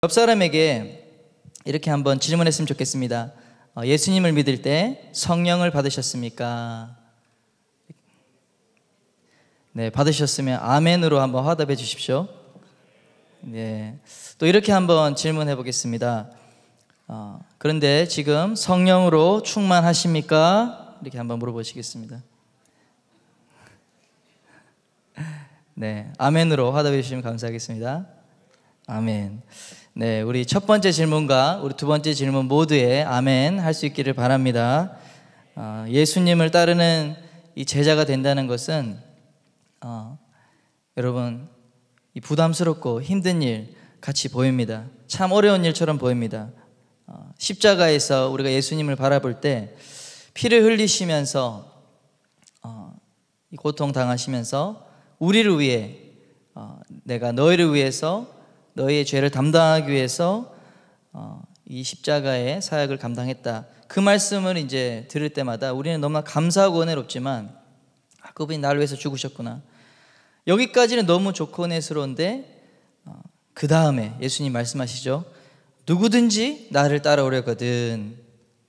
옆 사람에게 이렇게 한번 질문했으면 좋겠습니다. 예수님을 믿을 때 성령을 받으셨습니까? 네, 받으셨으면 아멘으로 한번 화답해 주십시오. 네, 또 이렇게 한번 질문해 보겠습니다. 그런데 지금 성령으로 충만하십니까? 이렇게 한번 물어보시겠습니다. 네, 아멘으로 화답해 주시면 감사하겠습니다. 아멘. 네, 우리 첫 번째 질문과 우리 두 번째 질문 모두에 아멘 할 수 있기를 바랍니다. 예수님을 따르는 이 제자가 된다는 것은 여러분 이 부담스럽고 힘든 일 같이 보입니다. 참 어려운 일처럼 보입니다. 십자가에서 우리가 예수님을 바라볼 때 피를 흘리시면서 이 고통 당하시면서 우리를 위해 내가 너희를 위해서 너희의 죄를 담당하기 위해서 이 십자가의 사역을 감당했다. 그 말씀을 이제 들을 때마다 우리는 너무나 감사하고 은혜롭지만 그분이 나를 위해서 죽으셨구나. 여기까지는 너무 좋고 은혜스러운데 그 다음에 예수님 말씀하시죠. 누구든지 나를 따라오려거든,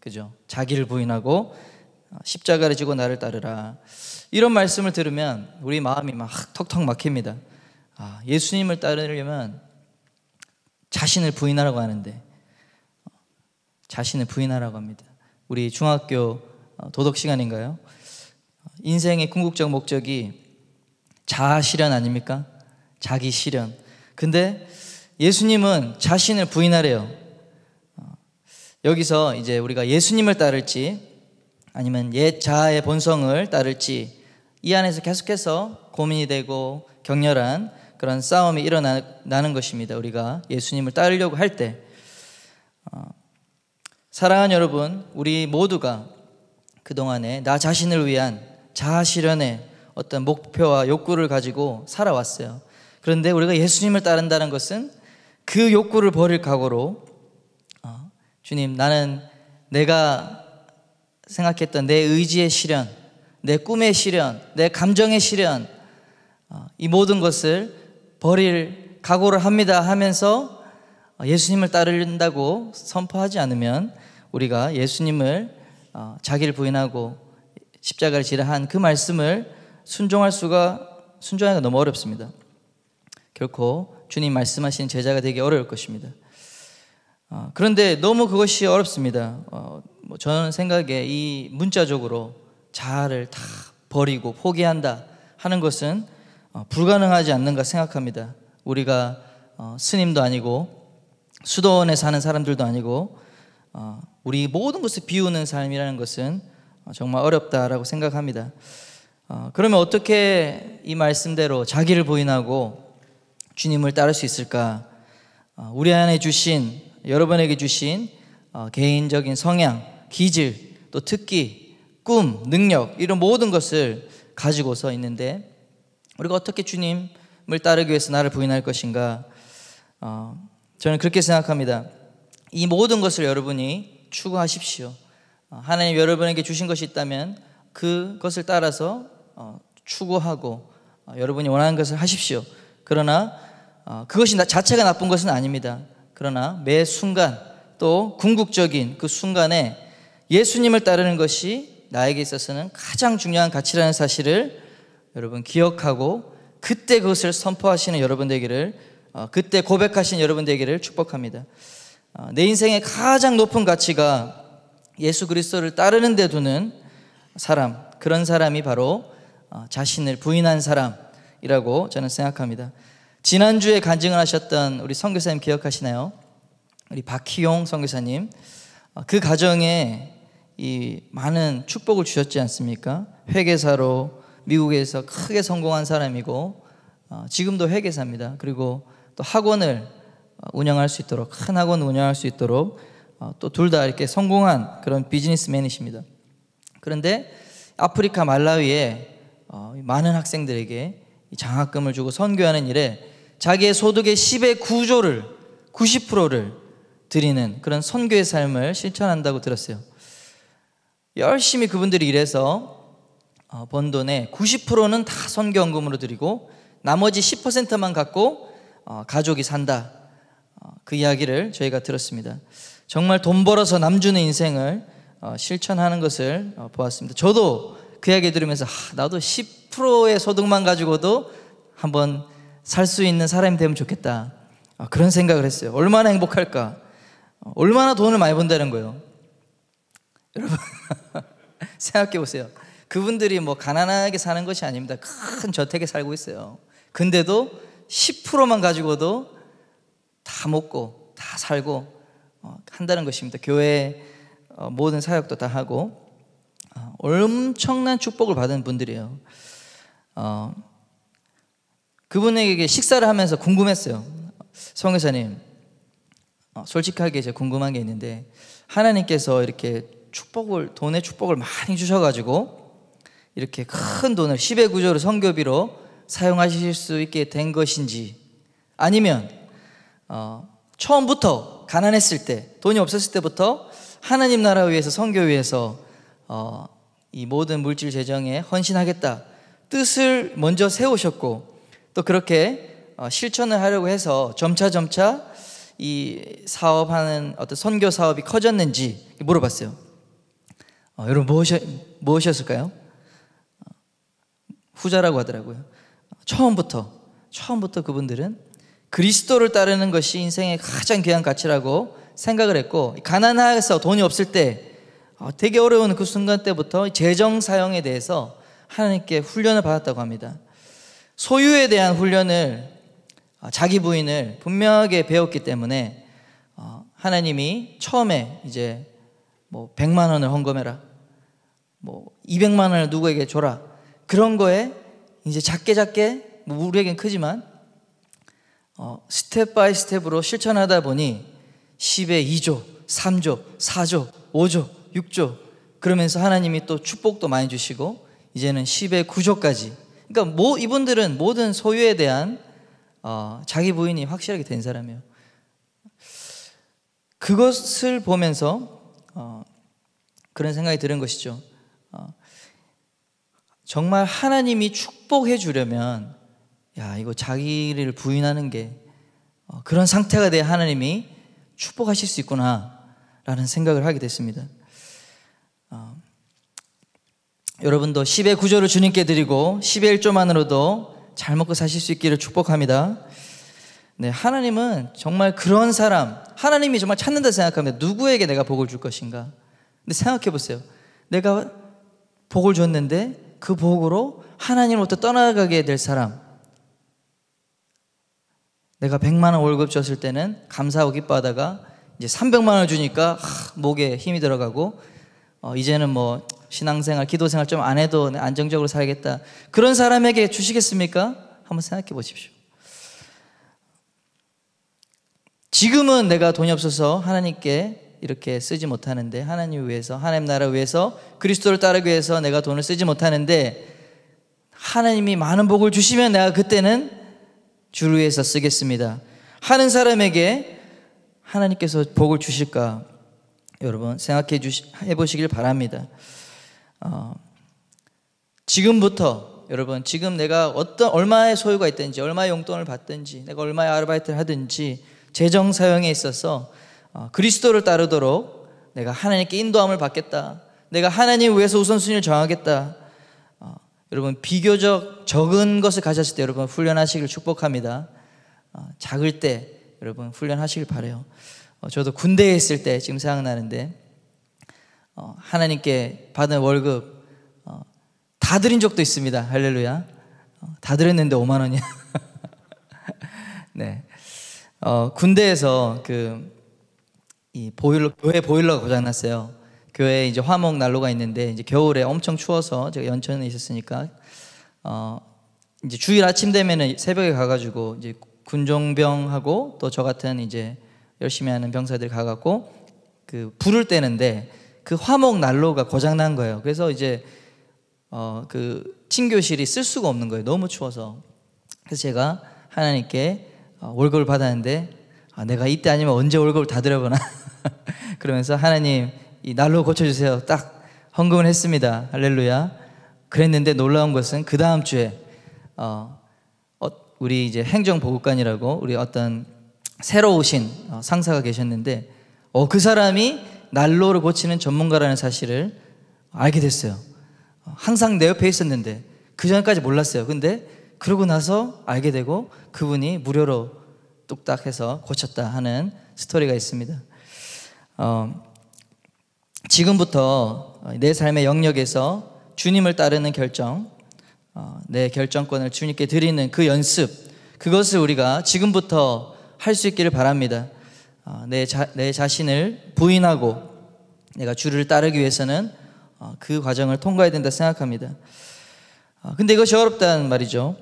그죠? 자기를 부인하고 십자가를 지고 나를 따르라. 이런 말씀을 들으면 우리 마음이 막 턱턱 막힙니다. 예수님을 따르려면 자신을 부인하라고 하는데 자신을 부인하라고 합니다. 우리 중학교 도덕 시간인가요? 인생의 궁극적 목적이 자아 실현 아닙니까? 자기 실현. 근데 예수님은 자신을 부인하래요. 여기서 이제 우리가 예수님을 따를지 아니면 옛 자아의 본성을 따를지 이 안에서 계속해서 고민이 되고 격렬한 그런 싸움이 일어나는 것입니다. 우리가 예수님을 따르려고 할 때 사랑하는 여러분, 우리 모두가 그동안에 나 자신을 위한 자아 실현의 어떤 목표와 욕구를 가지고 살아왔어요. 그런데 우리가 예수님을 따른다는 것은 그 욕구를 버릴 각오로 주님, 나는 내가 생각했던 내 의지의 실현, 내 꿈의 실현, 내 감정의 실현, 이 모든 것을 버릴 각오를 합니다 하면서 예수님을 따른다고 선포하지 않으면 우리가 예수님을 자기를 부인하고 십자가를 지라 한 그 말씀을 순종하기가 너무 어렵습니다. 결코 주님 말씀하신 제자가 되기 어려울 것입니다. 그런데 너무 그것이 어렵습니다. 저는 생각에 이 문자적으로 자아를 다 버리고 포기한다 하는 것은 불가능하지 않는가 생각합니다. 우리가 스님도 아니고 수도원에 사는 사람들도 아니고 우리 모든 것을 비우는 삶이라는 것은 정말 어렵다라고 생각합니다. 그러면 어떻게 이 말씀대로 자기를 부인하고 주님을 따를 수 있을까? 우리 안에 주신, 여러분에게 주신 개인적인 성향, 기질, 또 특기, 꿈, 능력 이런 모든 것을 가지고서 있는데 우리가 어떻게 주님을 따르기 위해서 나를 부인할 것인가? 저는 그렇게 생각합니다. 이 모든 것을 여러분이 추구하십시오. 하나님 여러분에게 주신 것이 있다면 그것을 따라서 추구하고 여러분이 원하는 것을 하십시오. 그러나 그것이 자체가 나쁜 것은 아닙니다. 그러나 매 순간 또 궁극적인 그 순간에 예수님을 따르는 것이 나에게 있어서는 가장 중요한 가치라는 사실을 여러분 기억하고 그때 그것을 선포하시는 여러분 되기를, 그때 고백하시는 여러분 되기를 축복합니다. 내 인생의 가장 높은 가치가 예수 그리스도를 따르는 데 두는 사람, 그런 사람이 바로 자신을 부인한 사람이라고 저는 생각합니다. 지난주에 간증을 하셨던 우리 선교사님 기억하시나요? 우리 박희용 선교사님, 그 가정에 이 많은 축복을 주셨지 않습니까? 회계사로 미국에서 크게 성공한 사람이고 지금도 회계사입니다. 그리고 또 학원을 운영할 수 있도록, 큰 학원을 운영할 수 있도록 또 둘 다 이렇게 성공한 그런 비즈니스맨이십니다. 그런데 아프리카 말라위에 많은 학생들에게 장학금을 주고 선교하는 일에 자기의 소득의 10의 9조를 90%를 드리는 그런 선교의 삶을 실천한다고 들었어요. 열심히 그분들이 일해서 번 돈의 90%는 다 선교헌금으로 드리고 나머지 10%만 갖고 가족이 산다. 그 이야기를 저희가 들었습니다. 정말 돈 벌어서 남 주는 인생을 실천하는 것을 보았습니다. 저도 그 이야기 들으면서 나도 10%의 소득만 가지고도 한번 살 수 있는 사람이 되면 좋겠다, 그런 생각을 했어요. 얼마나 행복할까, 얼마나 돈을 많이 번다는 거예요. 여러분 생각해 보세요. 그분들이 뭐 가난하게 사는 것이 아닙니다. 큰 저택에 살고 있어요. 근데도 10%만 가지고도 다 먹고 다 살고 한다는 것입니다. 교회 모든 사역도 다 하고 엄청난 축복을 받은 분들이에요. 그분에게 식사를 하면서 궁금했어요. 성교사님, 솔직하게 제가 궁금한 게 있는데, 하나님께서 이렇게 돈의 축복을 많이 주셔가지고 이렇게 큰 돈을 10의 구조로 선교비로 사용하실 수 있게 된 것인지, 아니면 처음부터 가난했을 때, 돈이 없었을 때부터 하나님 나라 위해서, 선교 위해서 이 모든 물질 재정에 헌신하겠다 뜻을 먼저 세우셨고, 또 그렇게 실천을 하려고 해서 점차 이 사업하는 어떤 선교 사업이 커졌는지 물어봤어요. 여러분 무엇이었을까요? 후자라고 하더라고요. 처음부터 그분들은 그리스도를 따르는 것이 인생의 가장 귀한 가치라고 생각을 했고, 가난해서 돈이 없을 때 되게 어려운 그 순간 때부터 재정 사용에 대해서 하나님께 훈련을 받았다고 합니다. 소유에 대한 훈련을, 자기 부인을 분명하게 배웠기 때문에 하나님이 처음에 이제 뭐 100만 원을 헌금해라, 뭐 200만 원을 누구에게 줘라, 그런 거에 이제 작게 뭐 우리에겐 크지만 스텝 바이 스텝으로 실천하다 보니 10에 2조, 3조, 4조, 5조, 6조, 그러면서 하나님이 또 축복도 많이 주시고 이제는 10에 9조까지. 그러니까 이분들은 모든 소유에 대한 자기 부인이 확실하게 된 사람이에요. 그것을 보면서 그런 생각이 드는 것이죠. 정말 하나님이 축복해 주려면, 이거 자기를 부인하는 게 그런 상태가 돼야 하나님이 축복하실 수 있구나 라는 생각을 하게 됐습니다. 여러분도 10의 9조를 주님께 드리고 10의 1조만으로도 잘 먹고 사실 수 있기를 축복합니다. 네, 하나님은 정말 그런 사람, 하나님이 정말 찾는다 생각합니다. 누구에게 내가 복을 줄 것인가? 근데 생각해 보세요. 내가 복을 줬는데 그 복으로 하나님으로부터 떠나가게 될 사람, 내가 100만 원 월급 줬을 때는 감사하고 기뻐하다가 이제 300만 원을 주니까 목에 힘이 들어가고 이제는 뭐 신앙생활, 기도생활 좀 안 해도 안정적으로 살겠다, 그런 사람에게 주시겠습니까? 한번 생각해 보십시오. 지금은 내가 돈이 없어서 하나님께 이렇게 쓰지 못하는데, 하나님 위해서, 하나님 나라 위해서, 그리스도를 따르기 위해서 내가 돈을 쓰지 못하는데, 하나님이 많은 복을 주시면 내가 그때는 주를 위해서 쓰겠습니다 하는 사람에게 하나님께서 복을 주실까? 여러분 생각해 보시길 바랍니다. 지금부터 여러분, 지금 내가 얼마의 소유가 있든지, 얼마의 용돈을 받든지, 내가 얼마의 아르바이트를 하든지 재정 사용에 있어서 그리스도를 따르도록 내가 하나님께 인도함을 받겠다, 내가 하나님 위해서 우선순위를 정하겠다. 여러분 비교적 적은 것을 가졌을 때 여러분 훈련하시길 축복합니다. 작을 때 여러분 훈련하시길 바라요. 저도 군대에 있을 때 지금 생각나는데 하나님께 받은 월급 다 드린 적도 있습니다. 할렐루야. 다 드렸는데 5만 원이야. 네. 군대에서 이 교회 보일러가 고장났어요. 교회에 이제 화목 난로가 있는데, 이제 겨울에 엄청 추워서 제가 연천에 있었으니까 이제 주일 아침 되면은 새벽에 가가지고 이제 군종병하고 또 저 같은 이제 열심히 하는 병사들이 가갖고 그 불을 떼는데 그 화목 난로가 고장난 거예요. 그래서 이제 그 친교실이 쓸 수가 없는 거예요. 너무 추워서. 그래서 제가 하나님께 월급을 받았는데 내가 이때 아니면 언제 월급을 다 드려보나. 그러면서 하나님 이 난로 고쳐주세요. 딱 헌금을 했습니다. 할렐루야. 그랬는데 놀라운 것은 그 다음 주에 우리 이제 행정보급관이라고 우리 어떤 새로 오신 상사가 계셨는데 그 사람이 난로를 고치는 전문가라는 사실을 알게 됐어요. 항상 내 옆에 있었는데 그 전까지 몰랐어요. 근데 그러고 나서 알게 되고 그분이 무료로 뚝딱 해서 고쳤다 하는 스토리가 있습니다. 지금부터 내 삶의 영역에서 주님을 따르는 결정, 내 결정권을 주님께 드리는 그 연습, 그것을 우리가 지금부터 할 수 있기를 바랍니다. 내 자신을 부인하고 내가 주를 따르기 위해서는 그 과정을 통과해야 된다 생각합니다. 근데 이것이 어렵다는 말이죠.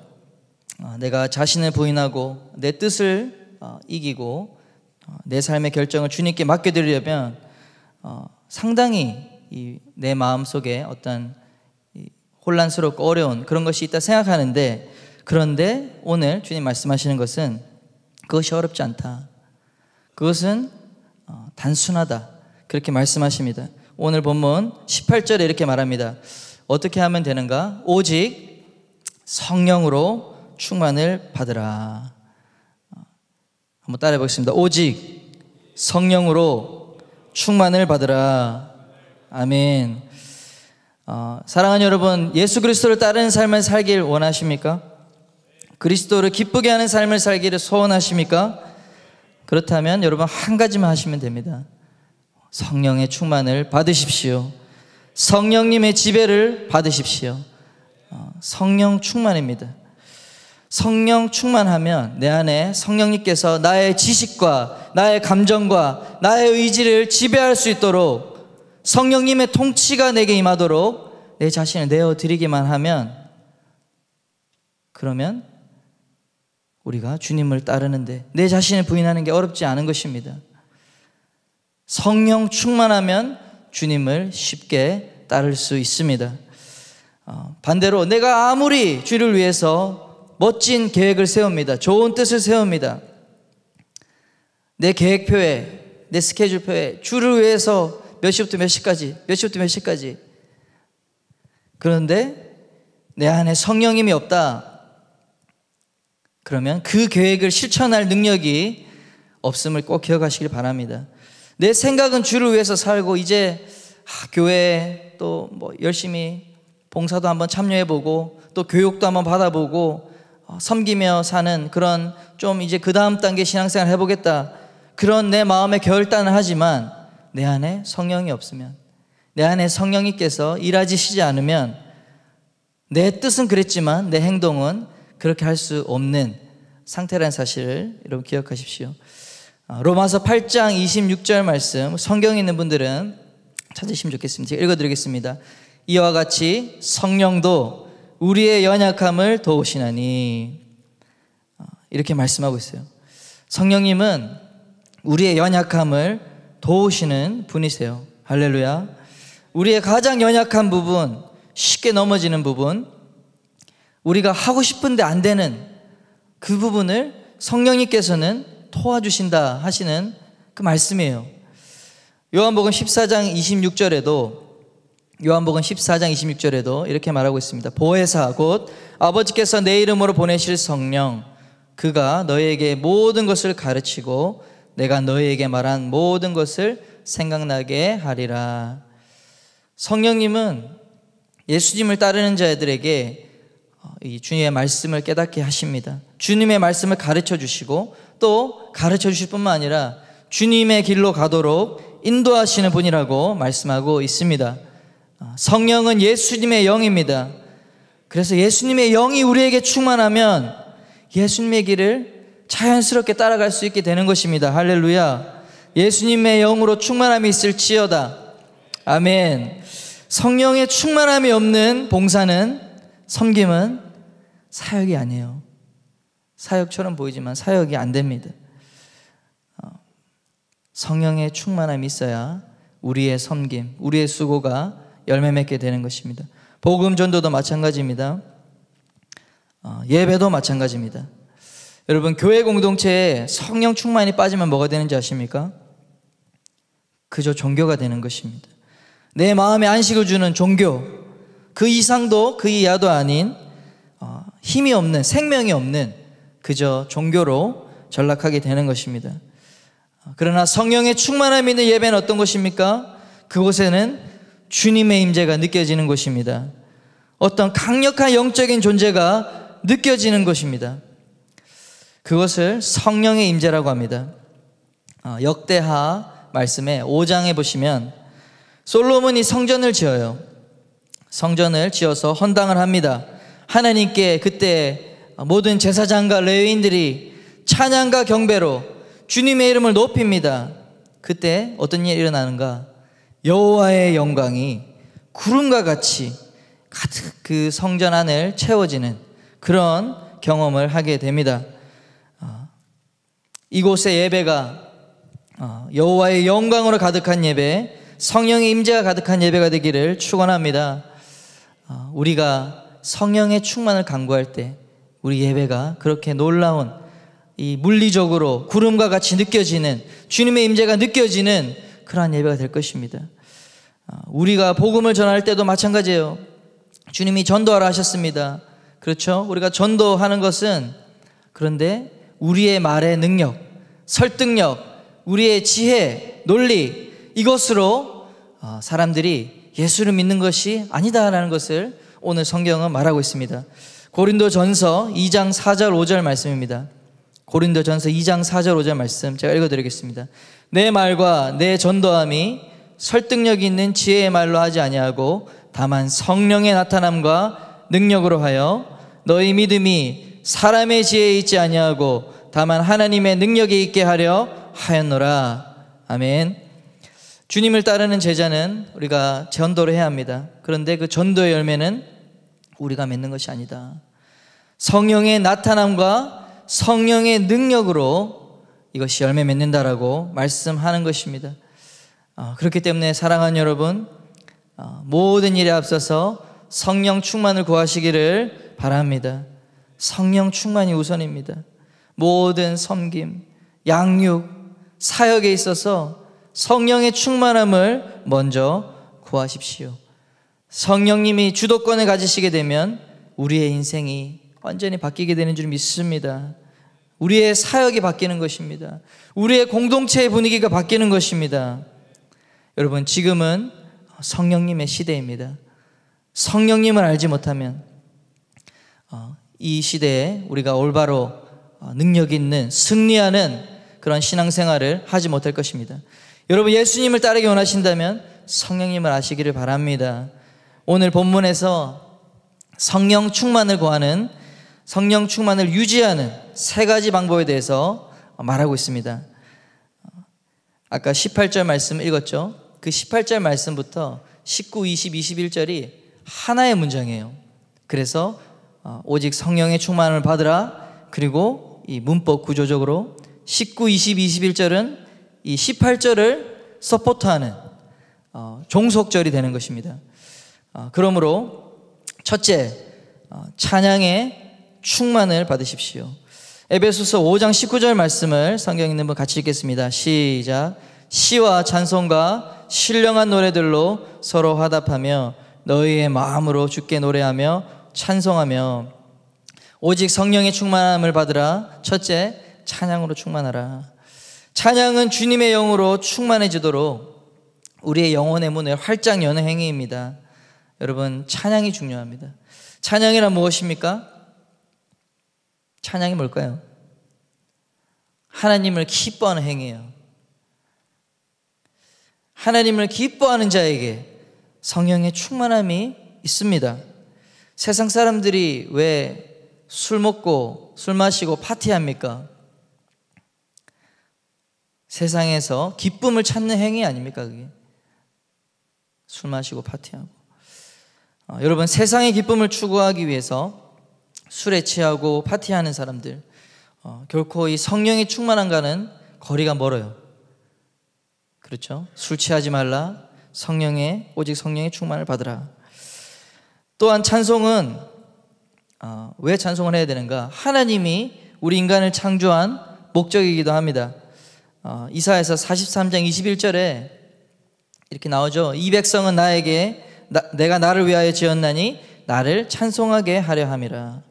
내가 자신을 부인하고 내 뜻을 이기고 내 삶의 결정을 주님께 맡겨드리려면 상당히 내 마음속에 어떤 혼란스럽고 어려운 그런 것이 있다 생각하는데, 그런데 오늘 주님 말씀하시는 것은 그것이 어렵지 않다, 그것은 단순하다, 그렇게 말씀하십니다. 오늘 본문 18절에 이렇게 말합니다. 어떻게 하면 되는가? 오직 성령으로 충만을 받으라. 한번 따라해 보겠습니다. 오직 성령으로 충만을 받으라. 아멘. 사랑하는 여러분, 예수 그리스도를 따르는 삶을 살길 원하십니까? 그리스도를 기쁘게 하는 삶을 살기를 소원하십니까? 그렇다면 여러분 한 가지만 하시면 됩니다. 성령의 충만을 받으십시오. 성령님의 지배를 받으십시오. 성령 충만입니다. 성령 충만하면 내 안에 성령님께서 나의 지식과 나의 감정과 나의 의지를 지배할 수 있도록 성령님의 통치가 내게 임하도록 내 자신을 내어드리기만 하면, 그러면 우리가 주님을 따르는데 내 자신을 부인하는 게 어렵지 않은 것입니다. 성령 충만하면 주님을 쉽게 따를 수 있습니다. 반대로 내가 아무리 주를 위해서 멋진 계획을 세웁니다. 좋은 뜻을 세웁니다. 내 계획표에, 내 스케줄표에 주를 위해서 몇 시부터 몇 시까지, 몇 시부터 몇 시까지. 그런데 내 안에 성령님이 없다. 그러면 그 계획을 실천할 능력이 없음을 꼭 기억하시길 바랍니다. 내 생각은 주를 위해서 살고 이제 교회에 또 뭐 열심히 봉사도 한번 참여해보고 또 교육도 한번 받아보고 섬기며 사는 그런 좀 이제 그 다음 단계 신앙생활 해보겠다, 그런 내 마음의 결단을 하지만 내 안에 성령이 없으면, 내 안에 성령님께서 일하시지 않으면 내 뜻은 그랬지만 내 행동은 그렇게 할 수 없는 상태라는 사실을 여러분 기억하십시오. 로마서 8장 26절 말씀, 성경에 있는 분들은 찾으시면 좋겠습니다. 제가 읽어드리겠습니다. 이와 같이 성령도 우리의 연약함을 도우시나니, 이렇게 말씀하고 있어요. 성령님은 우리의 연약함을 도우시는 분이세요. 할렐루야. 우리의 가장 연약한 부분, 쉽게 넘어지는 부분, 우리가 하고 싶은데 안 되는 그 부분을 성령님께서는 도와주신다 하시는 그 말씀이에요. 요한복음 14장 26절에도 이렇게 말하고 있습니다. 보혜사 곧 아버지께서 내 이름으로 보내실 성령, 그가 너희에게 모든 것을 가르치고 내가 너희에게 말한 모든 것을 생각나게 하리라. 성령님은 예수님을 따르는 자들에게 이 주님의 말씀을 깨닫게 하십니다. 주님의 말씀을 가르쳐 주시고 또 가르쳐 주실 뿐만 아니라 주님의 길로 가도록 인도하시는 분이라고 말씀하고 있습니다. 성령은 예수님의 영입니다. 그래서 예수님의 영이 우리에게 충만하면 예수님의 길을 자연스럽게 따라갈 수 있게 되는 것입니다. 할렐루야. 예수님의 영으로 충만함이 있을지어다. 아멘. 성령의 충만함이 없는 봉사는, 섬김은 사역이 아니에요. 사역처럼 보이지만 사역이 안 됩니다. 성령의 충만함이 있어야 우리의 섬김, 우리의 수고가 열매 맺게 되는 것입니다. 복음 전도도 마찬가지입니다. 예배도 마찬가지입니다. 여러분, 교회 공동체에 성령 충만이 빠지면 뭐가 되는지 아십니까? 그저 종교가 되는 것입니다. 내 마음에 안식을 주는 종교, 그 이상도 그 이하도 아닌 힘이 없는, 생명이 없는 그저 종교로 전락하게 되는 것입니다. 그러나 성령의 충만함이 있는 예배는 어떤 것입니까? 그곳에는 주님의 임재가 느껴지는 곳입니다. 어떤 강력한 영적인 존재가 느껴지는 것입니다. 그것을 성령의 임재라고 합니다. 역대하 말씀에 5장에 보시면 솔로몬이 성전을 지어요. 성전을 지어서 헌당을 합니다. 하나님께 그때 모든 제사장과 레위인들이 찬양과 경배로 주님의 이름을 높입니다. 그때 어떤 일이 일어나는가? 여호와의 영광이 구름과 같이 가득 그 성전 안을 채워지는 그런 경험을 하게 됩니다. 이곳의 예배가 여호와의 영광으로 가득한 예배, 성령의 임재가 가득한 예배가 되기를 축원합니다. 우리가 성령의 충만을 간구할 때 우리 예배가 그렇게 놀라운 이 물리적으로 구름과 같이 느껴지는 주님의 임재가 느껴지는 그러한 예배가 될 것입니다. 우리가 복음을 전할 때도 마찬가지예요. 주님이 전도하라 하셨습니다. 그렇죠? 우리가 전도하는 것은 그런데 우리의 말의 능력, 설득력, 우리의 지혜, 논리 이것으로 사람들이 예수를 믿는 것이 아니다라는 것을 오늘 성경은 말하고 있습니다. 고린도전서 2장 4절 5절 말씀입니다. 고린도전서 2장 4절 5절 말씀 제가 읽어드리겠습니다. 내 말과 내 전도함이 설득력 있는 지혜의 말로 하지 아니하고 다만 성령의 나타남과 능력으로 하여 너희 믿음이 사람의 지혜에 있지 아니하고 다만 하나님의 능력에 있게 하려 하였노라. 아멘. 주님을 따르는 제자는 우리가 전도를 해야 합니다. 그런데 그 전도의 열매는 우리가 맺는 것이 아니다. 성령의 나타남과 성령의 능력으로 이것이 열매 맺는다라고 말씀하는 것입니다. 그렇기 때문에 사랑하는 여러분, 모든 일에 앞서서 성령 충만을 구하시기를 바랍니다. 성령 충만이 우선입니다. 모든 섬김, 양육, 사역에 있어서 성령의 충만함을 먼저 구하십시오. 성령님이 주도권을 가지시게 되면 우리의 인생이 완전히 바뀌게 되는 줄 믿습니다. 우리의 사역이 바뀌는 것입니다. 우리의 공동체의 분위기가 바뀌는 것입니다. 여러분, 지금은 성령님의 시대입니다. 성령님을 알지 못하면 이 시대에 우리가 올바로 능력 있는 승리하는 그런 신앙생활을 하지 못할 것입니다. 여러분, 예수님을 따르기 원하신다면 성령님을 아시기를 바랍니다. 오늘 본문에서 성령 충만을 구하는, 성령 충만을 유지하는 세 가지 방법에 대해서 말하고 있습니다. 아까 18절 말씀 읽었죠? 그 18절 말씀부터 19, 20, 21절이 하나의 문장이에요. 그래서 오직 성령의 충만을 받으라. 그리고 이 문법 구조적으로 19, 20, 21절은 이 18절을 서포트하는 종속절이 되는 것입니다. 그러므로 첫째, 찬양의 충만을 받으십시오. 에베소서 5장 19절 말씀을 성경 있는 분 같이 읽겠습니다. 시작. 시와 찬송과 신령한 노래들로 서로 화답하며 너희의 마음으로 주께 노래하며 찬송하며 오직 성령의 충만함을 받으라. 첫째, 찬양으로 충만하라. 찬양은 주님의 영으로 충만해지도록 우리의 영혼의 문을 활짝 여는 행위입니다. 여러분, 찬양이 중요합니다. 찬양이란 무엇입니까? 찬양이 뭘까요? 하나님을 기뻐하는 행위예요. 하나님을 기뻐하는 자에게 성령의 충만함이 있습니다. 세상 사람들이 왜 술 먹고 술 마시고 파티합니까? 세상에서 기쁨을 찾는 행위 아닙니까? 그게 술 마시고 파티하고. 여러분, 세상의 기쁨을 추구하기 위해서 술에 취하고 파티하는 사람들, 결코 이 성령의 충만함과는 거리가 멀어요. 그렇죠? 술 취하지 말라. 오직 성령의 충만을 받으라. 또한 찬송은 왜 찬송을 해야 되는가? 하나님이 우리 인간을 창조한 목적이기도 합니다. 이사야서 43장 21절에 이렇게 나오죠. 이 백성은 나에게 내가 나를 위하여 지었나니 나를 찬송하게 하려 함이라.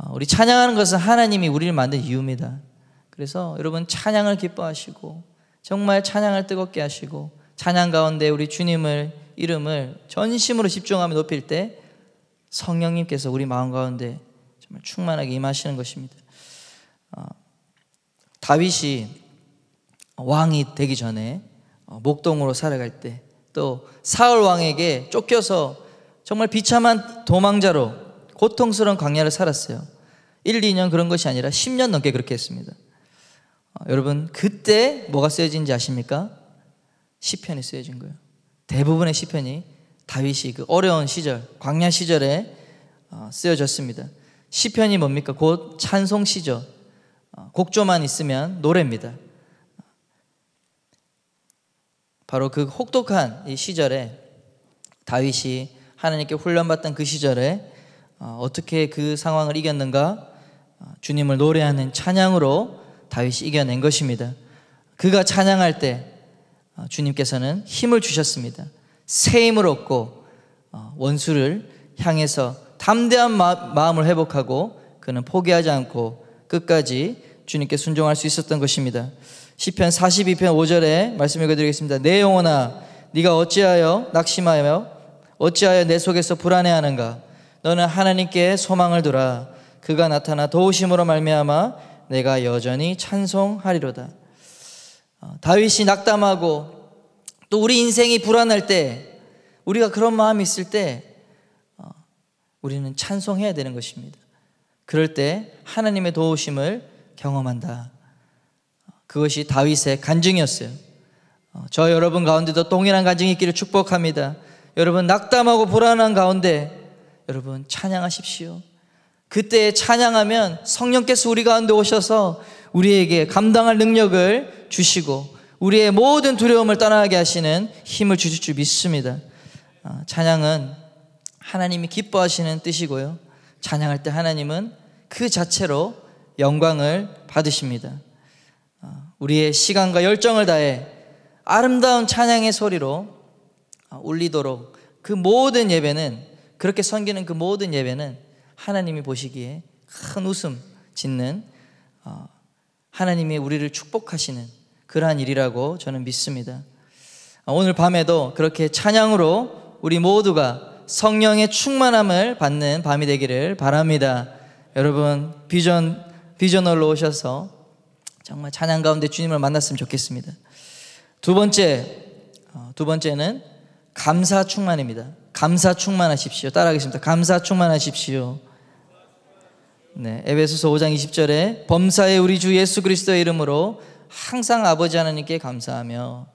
우리 찬양하는 것은 하나님이 우리를 만든 이유입니다. 그래서 여러분 찬양을 기뻐하시고 정말 찬양을 뜨겁게 하시고 찬양 가운데 우리 주님을 이름을 전심으로 집중하며 높일 때 성령님께서 우리 마음 가운데 정말 충만하게 임하시는 것입니다. 다윗이 왕이 되기 전에 목동으로 살아갈 때, 또 사울 왕에게 쫓겨서 정말 비참한 도망자로 고통스러운 광야를 살았어요. 1, 2년 그런 것이 아니라 10년 넘게 그렇게 했습니다. 여러분 그때 뭐가 쓰여진지 아십니까? 시편이 쓰여진 거예요. 대부분의 시편이 다윗이 그 어려운 시절, 광야 시절에 쓰여졌습니다. 시편이 뭡니까? 곧 찬송 시죠. 곡조만 있으면 노래입니다. 바로 그 혹독한 이 시절에 다윗이 하나님께 훈련받던 그 시절에 어떻게 그 상황을 이겼는가? 주님을 노래하는 찬양으로 다윗이 이겨낸 것입니다. 그가 찬양할 때 주님께서는 힘을 주셨습니다. 새 힘을 얻고 원수를 향해서 담대한 마음을 회복하고 그는 포기하지 않고 끝까지 주님께 순종할 수 있었던 것입니다. 시편 42편 5절에 말씀 읽어드리겠습니다. 내 영혼아 네가 어찌하여 낙심하여 어찌하여 내 속에서 불안해하는가? 너는 하나님께 소망을 두라. 그가 나타나 도우심으로 말미암아 내가 여전히 찬송하리로다. 다윗이 낙담하고 또 우리 인생이 불안할 때, 우리가 그런 마음이 있을 때 우리는 찬송해야 되는 것입니다. 그럴 때 하나님의 도우심을 경험한다. 그것이 다윗의 간증이었어요. 저 여러분 가운데도 동일한 간증이 있기를 축복합니다. 여러분 낙담하고 불안한 가운데 여러분 찬양하십시오. 그때 찬양하면 성령께서 우리 가운데 오셔서 우리에게 감당할 능력을 주시고 우리의 모든 두려움을 떠나게 하시는 힘을 주실 줄 믿습니다. 찬양은 하나님이 기뻐하시는 뜻이고요, 찬양할 때 하나님은 그 자체로 영광을 받으십니다. 우리의 시간과 열정을 다해 아름다운 찬양의 소리로 울리도록 그 모든 예배는, 그렇게 섬기는 그 모든 예배는 하나님이 보시기에 큰 웃음 짓는, 하나님이 우리를 축복하시는 그러한 일이라고 저는 믿습니다. 오늘 밤에도 그렇게 찬양으로 우리 모두가 성령의 충만함을 받는 밤이 되기를 바랍니다. 여러분 비전홀로 오셔서 정말 찬양 가운데 주님을 만났으면 좋겠습니다. 두 번째는 감사 충만입니다. 감사 충만하십시오. 따라하겠습니다. 감사 충만하십시오. 네, 에베소서 5장 20절에 범사에 우리 주 예수 그리스도의 이름으로 항상 아버지 하나님께 감사하며.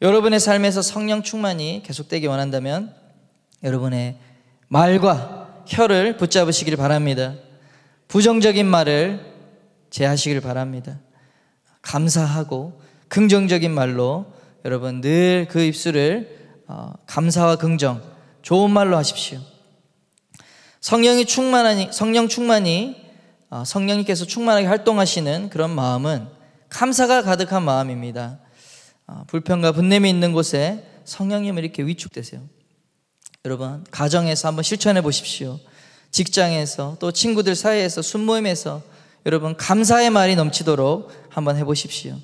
여러분의 삶에서 성령 충만이 계속되기 원한다면 여러분의 말과 혀를 붙잡으시길 바랍니다. 부정적인 말을 제하시길 바랍니다. 감사하고 긍정적인 말로 여러분 늘 그 입술을 감사와 긍정, 좋은 말로 하십시오. 성령 충만이 성령님께서 충만하게 활동하시는 그런 마음은 감사가 가득한 마음입니다. 불평과 분냄이 있는 곳에 성령님을 이렇게 위축되세요. 여러분 가정에서 한번 실천해 보십시오. 직장에서 또 친구들 사이에서 순모임에서 여러분 감사의 말이 넘치도록 한번 해보십시오.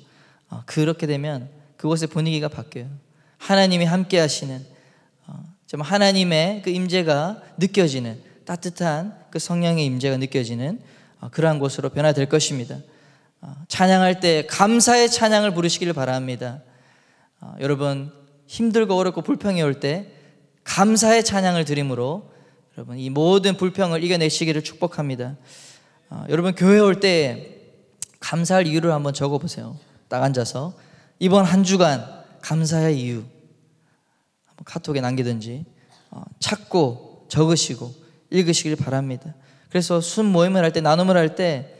그렇게 되면 그곳의 분위기가 바뀌어요. 하나님이 함께 하시는, 좀 하나님의 그 임재가 느껴지는, 따뜻한 그 성령의 임재가 느껴지는 그러한 곳으로 변화될 것입니다. 찬양할 때 감사의 찬양을 부르시기를 바랍니다. 여러분 힘들고 어렵고 불평이 올 때 감사의 찬양을 드림으로 여러분 이 모든 불평을 이겨내시기를 축복합니다. 여러분 교회 올 때 감사할 이유를 한번 적어보세요. 딱 앉아서 이번 한 주간 감사의 이유 한번 카톡에 남기든지 찾고 적으시고 읽으시길 바랍니다. 그래서 순모임을 할 때, 나눔을 할 때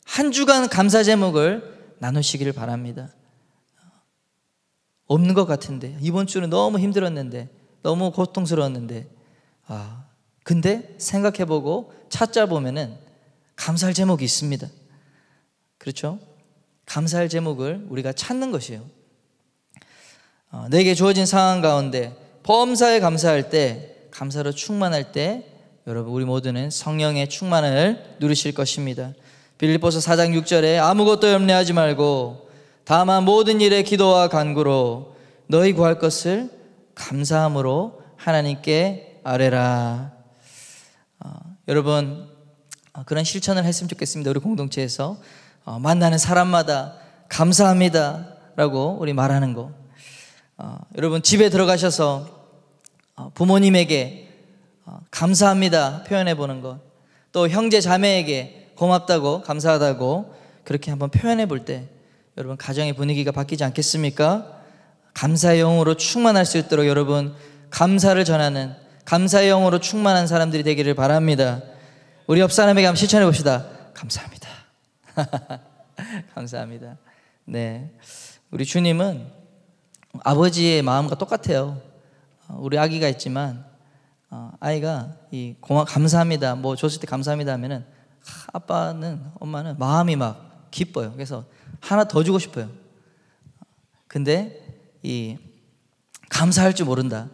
한 주간 감사 제목을 나누시기를 바랍니다. 없는 것 같은데, 이번 주는 너무 힘들었는데, 너무 고통스러웠는데, 근데 생각해보고 찾자 보면은 감사할 제목이 있습니다. 그렇죠? 감사할 제목을 우리가 찾는 것이에요. 내게 주어진 상황 가운데 범사에 감사할 때, 감사로 충만할 때 여러분 우리 모두는 성령의 충만을 누리실 것입니다. 빌립보서 4장 6절에 아무것도 염려하지 말고 다만 모든 일에 기도와 간구로 너희 구할 것을 감사함으로 하나님께 아뢰라. 여러분 그런 실천을 했으면 좋겠습니다. 우리 공동체에서 만나는 사람마다 감사합니다 라고 우리 말하는 거. 여러분 집에 들어가셔서 부모님에게 감사합니다 표현해 보는 것, 또 형제 자매에게 고맙다고 감사하다고 그렇게 한번 표현해 볼 때 여러분 가정의 분위기가 바뀌지 않겠습니까? 감사의 영으로 충만할 수 있도록 여러분 감사를 전하는, 감사의 영으로 충만한 사람들이 되기를 바랍니다. 우리 옆 사람에게 한번 실천해 봅시다. 감사합니다. 감사합니다. 네, 우리 주님은 아버지의 마음과 똑같아요. 우리 아기가 있지만 아이가 감사합니다 뭐 줬을 때 감사합니다 하면은 아빠는 엄마는 마음이 막 기뻐요. 그래서 하나 더 주고 싶어요. 근데 이 감사할 줄 모른다.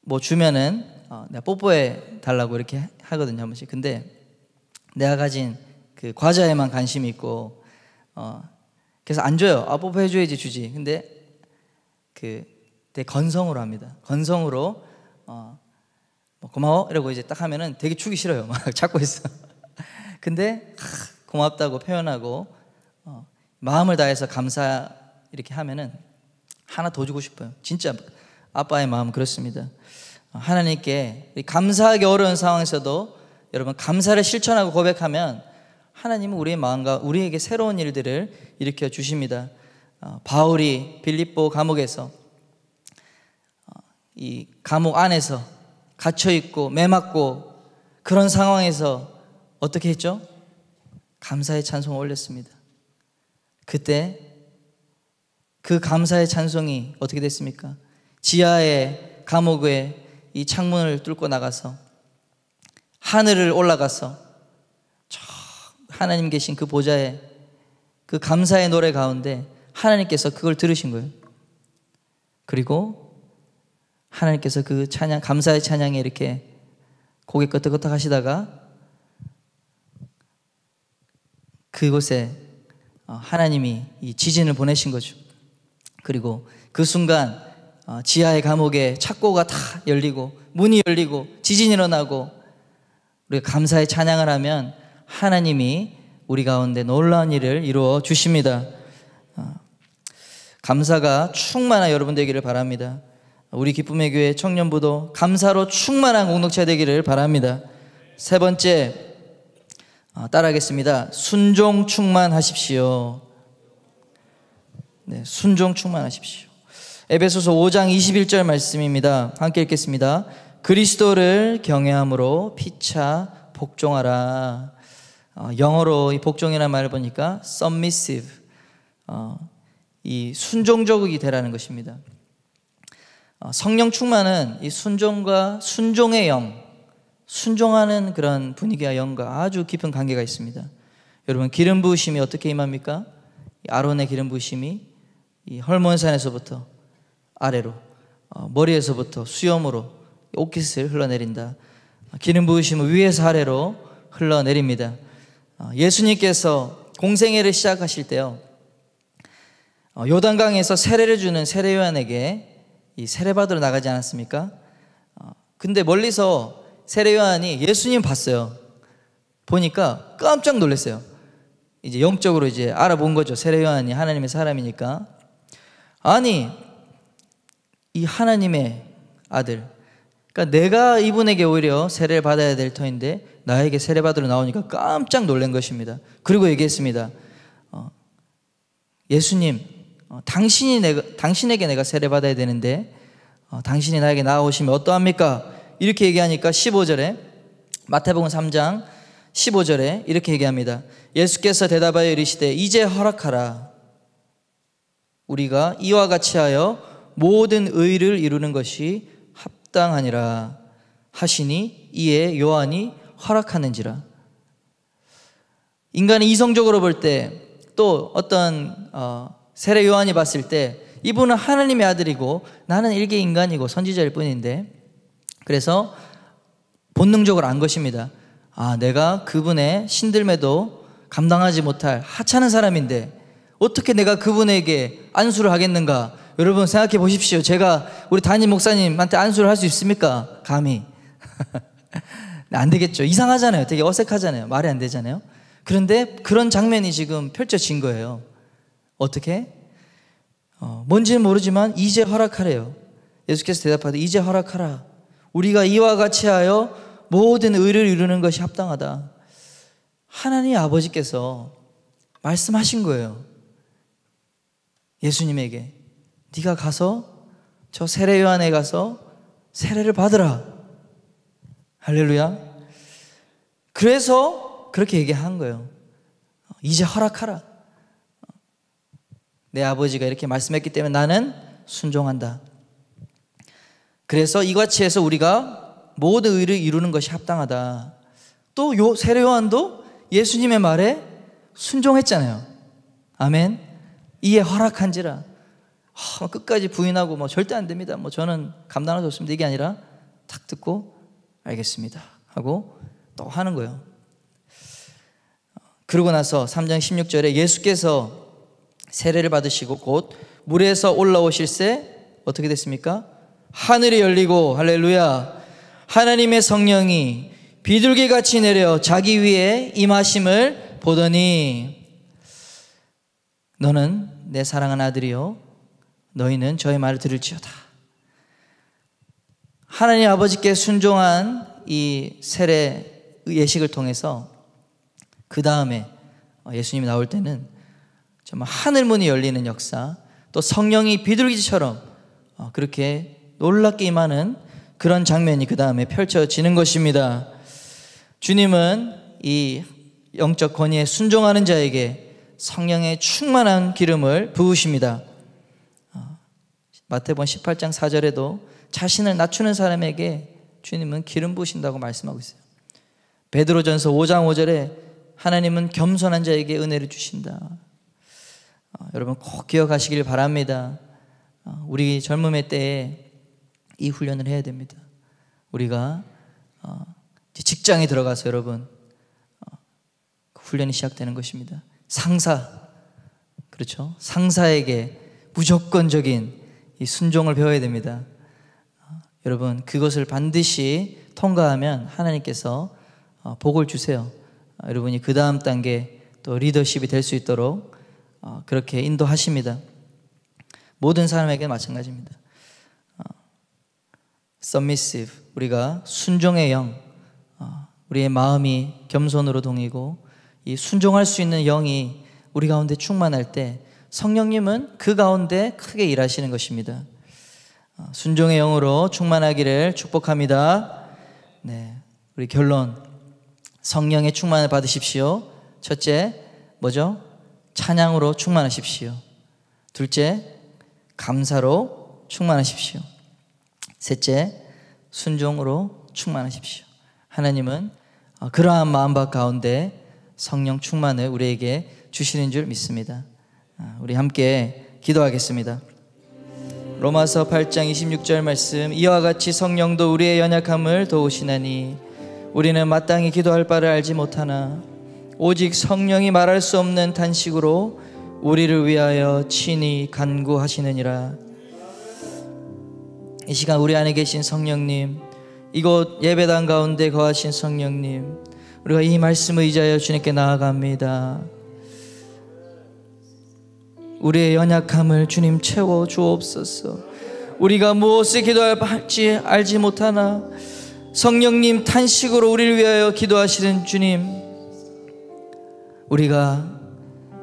뭐 주면은 내가 뽀뽀해 달라고 이렇게 하거든요, 한 번씩. 근데 내가 가진 그 과자에만 관심이 있고 그래서 안 줘요. 뽀뽀해 줘야지 주지. 근데 되게 건성으로 합니다. 건성으로 뭐 고마워 이러고 이제 딱 하면은 되게 주기 싫어요. 막 찾고 있어. 근데 고맙다고 표현하고 마음을 다해서 감사 이렇게 하면은 하나 더 주고 싶어요. 진짜 아빠의 마음 그렇습니다. 하나님께 감사하기 어려운 상황에서도 여러분 감사를 실천하고 고백하면 하나님은 우리의 마음과 우리에게 새로운 일들을 일으켜 주십니다. 바울이 빌립보 감옥에서 이 감옥 안에서 갇혀 있고 매맞고 그런 상황에서 어떻게 했죠? 감사의 찬송을 올렸습니다. 그때 그 감사의 찬송이 어떻게 됐습니까? 지하의 감옥의 이 창문을 뚫고 나가서 하늘을 올라가서 저 하나님 계신 그 보좌에 그 감사의 노래 가운데 하나님께서 그걸 들으신 거예요. 그리고 하나님께서 그 찬양, 감사의 찬양에 이렇게 고개 끄덕끄덕 하시다가 그곳에 하나님이 이 지진을 보내신 거죠. 그리고 그 순간 지하의 감옥에 착고가 다 열리고 문이 열리고 지진이 일어나고 우리가 감사의 찬양을 하면 하나님이 우리 가운데 놀라운 일을 이루어 주십니다. 감사가 충만한 여러분 되기를 바랍니다. 우리 기쁨의 교회 청년부도 감사로 충만한 공동체 되기를 바랍니다. 세 번째, 따라하겠습니다. 순종 충만하십시오. 네, 순종 충만하십시오. 에베소서 5장 21절 말씀입니다. 함께 읽겠습니다. 그리스도를 경외함으로 피차 복종하라. 영어로 이 복종이라는 말을 보니까 submissive, 이 순종적이 되라는 것입니다. 성령 충만은 이 순종과 순종의 영, 순종하는 그런 분위기와 영과 아주 깊은 관계가 있습니다. 여러분 기름 부으심이 어떻게 임합니까? 아론의 기름 부으심이 이 헐몬산에서부터 아래로 머리에서부터 수염으로 옷깃을 흘러내린다. 기름 부으심은 위에서 아래로 흘러내립니다. 예수님께서 공생애를 시작하실 때요, 요단강에서 세례를 주는 세례 요한에게 이 세례받으러 나가지 않았습니까? 근데 멀리서 세례 요한이 예수님 봤어요. 보니까 깜짝 놀랐어요. 이제 영적으로 이제 알아본 거죠. 세례 요한이 하나님의 사람이니까. 아니, 이 하나님의 아들, 그러니까 내가 이분에게 오히려 세례를 받아야 될 터인데 나에게 세례 받으러 나오니까 깜짝 놀란 것입니다. 그리고 얘기했습니다. 예수님, 당신에게 내가 세례 받아야 되는데 당신이 나에게 나아오시면 어떠합니까? 이렇게 얘기하니까 15절에, 마태복음 3장 15절에 이렇게 얘기합니다. 예수께서 대답하여 이르시되 이제 허락하라. 우리가 이와 같이 하여 모든 의를 이루는 것이 합당하니라 하시니 이에 요한이 허락하는지라. 인간이 이성적으로 볼 때, 또 어떤 세례 요한이 봤을 때 이분은 하나님의 아들이고 나는 일개 인간이고 선지자일 뿐인데 그래서 본능적으로 안 것입니다. 아, 내가 그분의 신들매도 감당하지 못할 하찮은 사람인데 어떻게 내가 그분에게 안수를 하겠는가? 여러분 생각해 보십시오. 제가 우리 담임 목사님한테 안수를 할 수 있습니까? 감히. 안 되겠죠. 이상하잖아요. 되게 어색하잖아요. 말이 안 되잖아요. 그런데 그런 장면이 지금 펼쳐진 거예요. 어떻게? 뭔지는 모르지만 이제 허락하래요. 예수께서 대답하되 이제 허락하라. 우리가 이와 같이 하여 모든 의를 이루는 것이 합당하다. 하나님 아버지께서 말씀하신 거예요. 예수님에게 네가 가서 저 세례 요한에 가서 세례를 받으라. 할렐루야. 그래서 그렇게 얘기한 거예요. 이제 허락하라. 내 아버지가 이렇게 말씀했기 때문에 나는 순종한다. 그래서 이같이 해서 우리가 모든 의를 이루는 것이 합당하다. 또 세례 요한도 예수님의 말에 순종했잖아요. 아멘. 이에 허락한지라. 끝까지 부인하고 뭐 절대 안 됩니다. 뭐 저는 감당할 수 없습니다. 이게 아니라 탁 듣고 알겠습니다 하고 또 하는 거예요. 그러고 나서 3장 16절에 예수께서 세례를 받으시고 곧 물에서 올라오실새 어떻게 됐습니까? 하늘이 열리고 할렐루야 하나님의 성령이 비둘기같이 내려 자기 위에 임하심을 보더니 너는 내 사랑하는 아들이요 너희는 저의 말을 들을지어다. 하나님 아버지께 순종한 이 세례 예식을 통해서 그 다음에 예수님이 나올 때는 정말 하늘문이 열리는 역사, 또 성령이 비둘기처럼 그렇게 놀랍게 임하는 그런 장면이 그 다음에 펼쳐지는 것입니다. 주님은 이 영적 권위에 순종하는 자에게 성령의 충만한 기름을 부으십니다. 마태복음 18장 4절에도 자신을 낮추는 사람에게 주님은 기름 부으신다고 말씀하고 있어요. 베드로전서 5장 5절에 하나님은 겸손한 자에게 은혜를 주신다. 여러분 꼭 기억하시길 바랍니다. 우리 젊음의 때에 이 훈련을 해야 됩니다. 우리가 직장에 들어가서 여러분 그 훈련이 시작되는 것입니다. 상사, 그렇죠? 상사에게 무조건적인 이 순종을 배워야 됩니다. 여러분 그것을 반드시 통과하면 하나님께서 복을 주세요. 여러분이 그 다음 단계 또 리더십이 될 수 있도록 그렇게 인도하십니다. 모든 사람에게 마찬가지입니다. submissive, 우리가 순종의 영, 우리의 마음이 겸손으로 동이고 이 순종할 수 있는 영이 우리 가운데 충만할 때 성령님은 그 가운데 크게 일하시는 것입니다. 순종의 영으로 충만하기를 축복합니다. 네, 우리 결론 성령의 충만을 받으십시오. 첫째 뭐죠? 찬양으로 충만하십시오. 둘째 감사로 충만하십시오. 셋째 순종으로 충만하십시오. 하나님은 그러한 마음밭 가운데 성령 충만을 우리에게 주시는 줄 믿습니다. 우리 함께 기도하겠습니다. 로마서 8장 26절 말씀, 이와 같이 성령도 우리의 연약함을 도우시나니 우리는 마땅히 기도할 바를 알지 못하나 오직 성령이 말할 수 없는 탄식으로 우리를 위하여 친히 간구하시느니라. 이 시간 우리 안에 계신 성령님, 이곳 예배당 가운데 거하신 성령님, 우리가 이 말씀을 의지하여 주님께 나아갑니다. 우리의 연약함을 주님 채워 주옵소서. 우리가 무엇을 기도할지 알지 못하나 성령님 탄식으로 우리를 위하여 기도하시는 주님, 우리가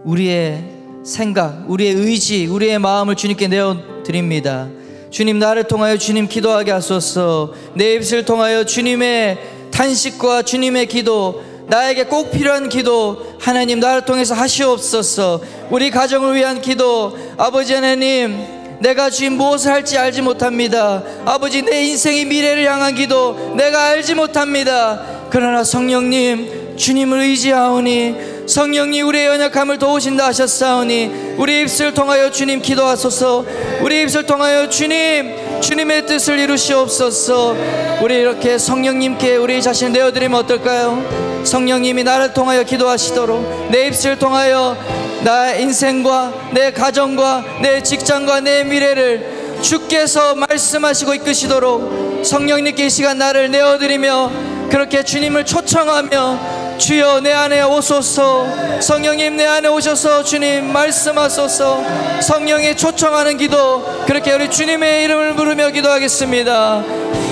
우리의 생각, 우리의 의지, 우리의 마음을 주님께 내어드립니다. 주님, 나를 통하여 주님 기도하게 하소서. 내 입을 통하여 주님의 탄식과 주님의 기도, 나에게 꼭 필요한 기도 하나님 나를 통해서 하시옵소서. 우리 가정을 위한 기도, 아버지 하나님, 내가 주님 무엇을 할지 알지 못합니다. 아버지, 내 인생의 미래를 향한 기도 내가 알지 못합니다. 그러나 성령님, 주님을 의지하오니 성령님 우리의 연약함을 도우신다 하셨사오니 우리 입술을 통하여 주님 기도하소서. 우리 입술을 통하여 주님 주님의 뜻을 이루시옵소서. 우리 이렇게 성령님께 우리 자신을 내어드리면 어떨까요? 성령님이 나를 통하여 기도하시도록, 내 입술을 통하여 나의 인생과 내 가정과 내 직장과 내 미래를 주께서 말씀하시고 이끄시도록 성령님께 이 시간 나를 내어드리며 그렇게 주님을 초청하며 주여 내 안에 오소서, 성령님 내 안에 오셔서 주님 말씀하소서. 성령이 초청하는 기도, 그렇게 우리 주님의 이름을 부르며 기도하겠습니다.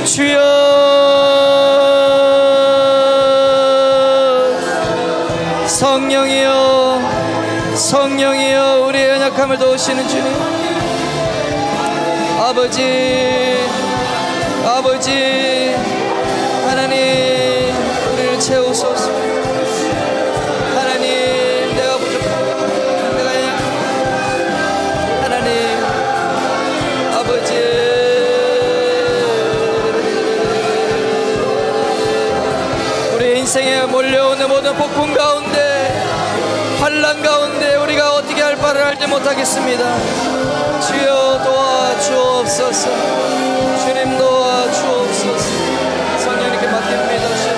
주여, 성령이여, 성령이여, 우리의 연약함을 도우시는 주님, 아버지, 아버지 하나님, 우리를 채우소서. 하나님, 내가 부족합니다. 내가 약합니다. 하나님, 아버지, 우리 인생에 몰려오는 모든 폭풍 가운데, 환난 가운데 우리가 어떻게 할 바를 알지 못하겠습니다. 주여 도와주옵소서. 주님 도와주옵소서. 성령님께 맡깁니다.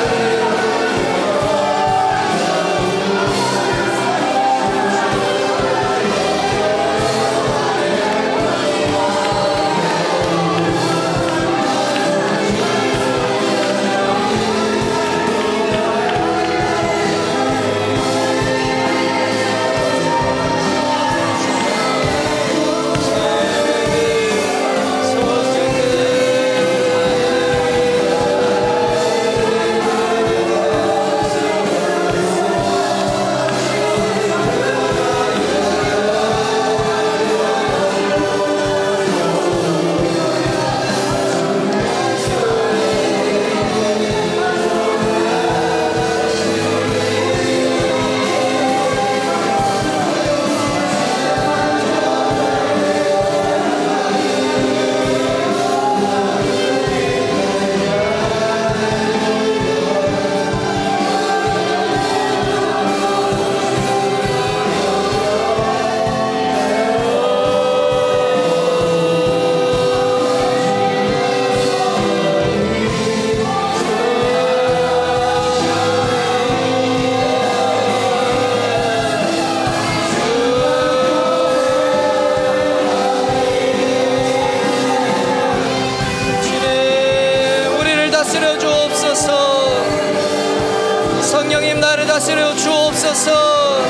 성령님 나를 다스려 주옵소서.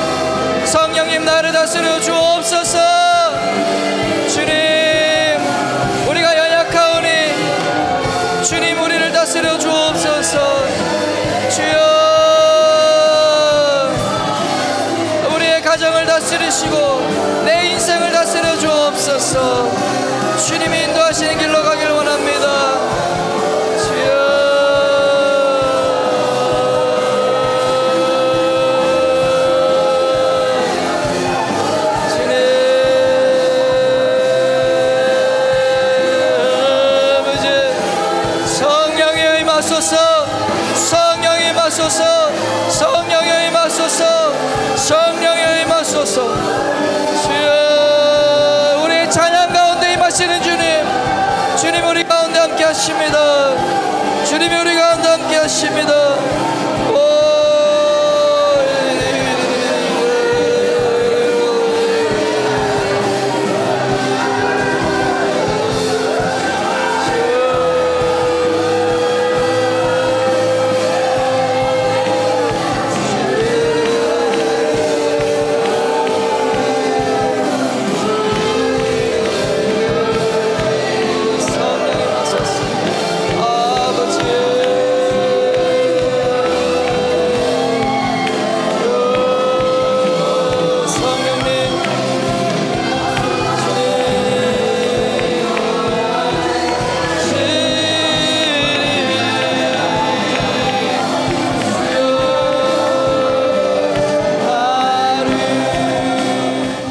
성령님 나를 다스려 주옵소서. 주님, 우리가 연약하오니 주님 우리를 다스려 주옵소서. 주여, 우리의 가정을 다스리시고 내 인생을 다스려 주옵소서. 주님이 인도하시는 길로 가길 원합니다. 성령이 임하소서. 성령이 임하소서. 성령이 임하소서. 주여, 우리 찬양 가운데 임하시는 주님, 주님 우리 가운데 함께 하십니다. 주님이 우리 가운데 함께 하십니다.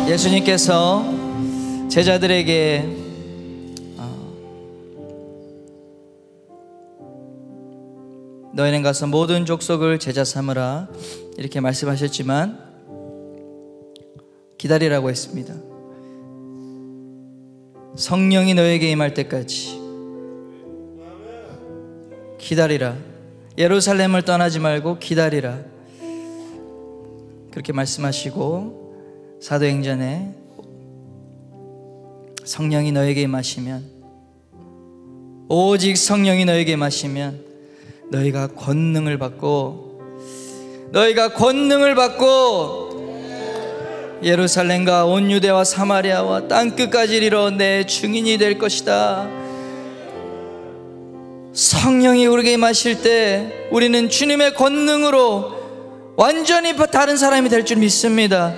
예수님께서 제자들에게 너희는 가서 모든 족속을 제자 삼으라 이렇게 말씀하셨지만 기다리라고 했습니다. 성령이 너에게 임할 때까지 기다리라. 예루살렘을 떠나지 말고 기다리라. 그렇게 말씀하시고 사도행전에 성령이 너에게 임하시면, 오직 성령이 너에게 임하시면 너희가 권능을 받고 예루살렘과 온 유대와 사마리아와 땅끝까지 이르러 내 증인이 될 것이다. 성령이 우리에게 임하실 때 우리는 주님의 권능으로 완전히 다른 사람이 될 줄 믿습니다.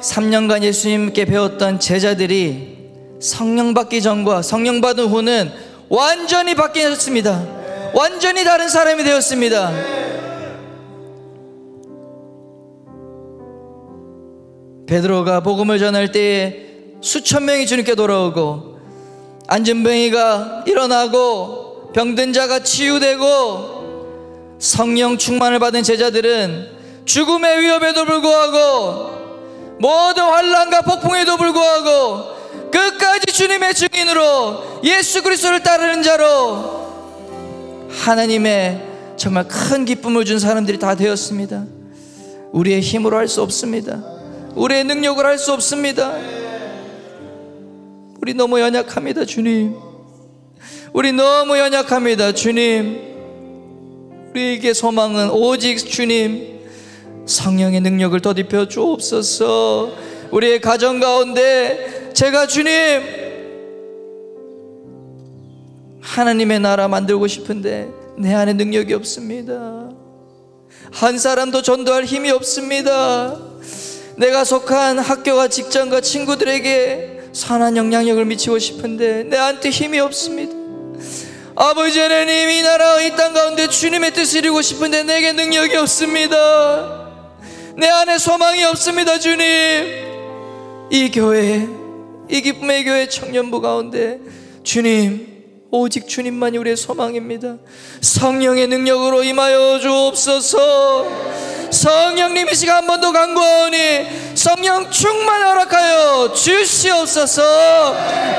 3년간 예수님께 배웠던 제자들이 성령 받기 전과 성령 받은 후는 완전히 바뀌었습니다. 완전히 다른 사람이 되었습니다. 베드로가 복음을 전할 때에 수천 명이 주님께 돌아오고, 안진뱅이가 일어나고 병든 자가 치유되고, 성령 충만을 받은 제자들은 죽음의 위협에도 불구하고 모든 환난과 폭풍에도 불구하고 끝까지 주님의 증인으로 예수 그리스도를 따르는 자로 하나님의 정말 큰 기쁨을 준 사람들이 다 되었습니다. 우리의 힘으로 할 수 없습니다. 우리의 능력으로 할 수 없습니다. 우리 너무 연약합니다, 주님. 우리 너무 연약합니다, 주님. 우리에게 소망은 오직 주님, 성령의 능력을 더입혀 주옵소서. 우리의 가정 가운데 제가 주님 하나님의 나라 만들고 싶은데 내 안에 능력이 없습니다. 한 사람도 전도할 힘이 없습니다. 내가 속한 학교와 직장과 친구들에게 선한 영향력을 미치고 싶은데 내한테 힘이 없습니다. 아버지 하나님, 이 나라 이 땅 가운데 주님의 뜻을 이루고 싶은데 내게 능력이 없습니다. 내 안에 소망이 없습니다. 주님, 이 교회, 이 기쁨의 교회 청년부 가운데 주님, 오직 주님만이 우리의 소망입니다. 성령의 능력으로 임하여 주옵소서. 성령님, 이 시간 한 번 더 간구하오니 성령 충만 허락하여 주시옵소서.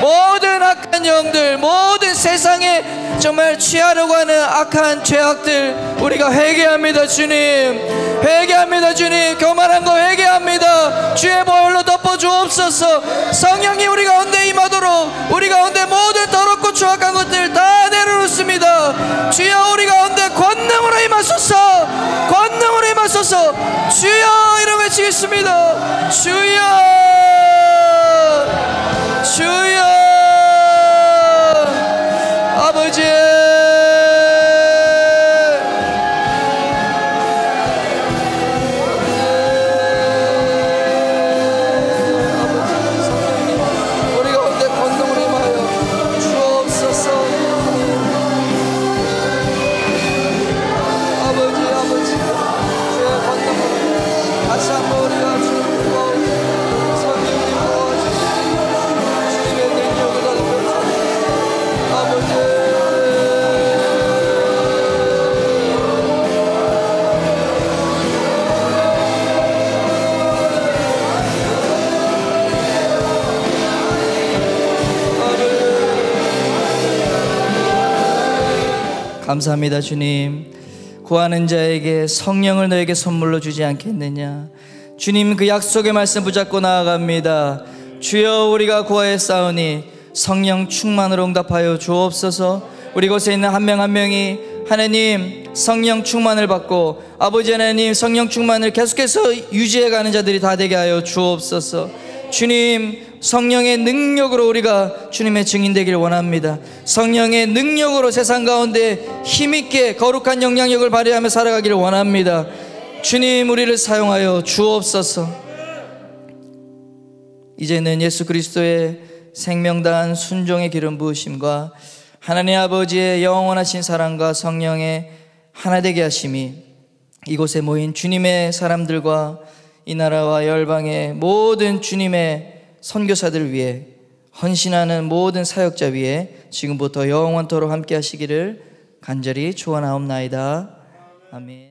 모든 악한 영들, 모든 세상에 정말 취하려고 하는 악한 죄악들 우리가 회개합니다. 주님, 회개합니다. 주님, 교만한 거 회개합니다. 주의 보혈로 덮어주옵소서. 성령님 우리 가운데 임하도록, 우리 가운데 모든 더럽고 추악한 것들 다 내려놓습니다. 주여, 우리 가운데 권능으로 임하소서. 권능으로 임하소서. 주여, 이름 외치겠습니다. 주여, 주여. 아버지, 우리 가운데 권능으로 임하여 주옵소서. 아버지, 주의 권능으로 다시 한번 우리가 주님을 성령님 도와주시고 주님의 능력을 더럽혀주시고 아버지, 감사합니다. 주님, 구하는 자에게 성령을 너에게 선물로 주지 않겠느냐. 주님, 그 약속의 말씀 붙잡고 나아갑니다. 주여, 우리가 구하였사오니 성령 충만으로 응답하여 주옵소서. 우리 곳에 있는 한 명 한 명이 하나님 성령 충만을 받고 아버지 하나님 성령 충만을 계속해서 유지해가는 자들이 다 되게 하여 주옵소서. 주님, 성령의 능력으로 우리가 주님의 증인 되길 원합니다. 성령의 능력으로 세상 가운데 힘있게 거룩한 영향력을 발휘하며 살아가기를 원합니다. 주님, 우리를 사용하여 주옵소서. 이제는 예수 그리스도의 생명다한 순종의 기름 부으심과 하나님 아버지의 영원하신 사랑과 성령의 하나 되게 하심이 이곳에 모인 주님의 사람들과 이 나라와 열방의 모든 주님의 선교사들 위해 헌신하는 모든 사역자 위에 지금부터 영원토록 함께 하시기를 간절히 축원하옵나이다. 아멘.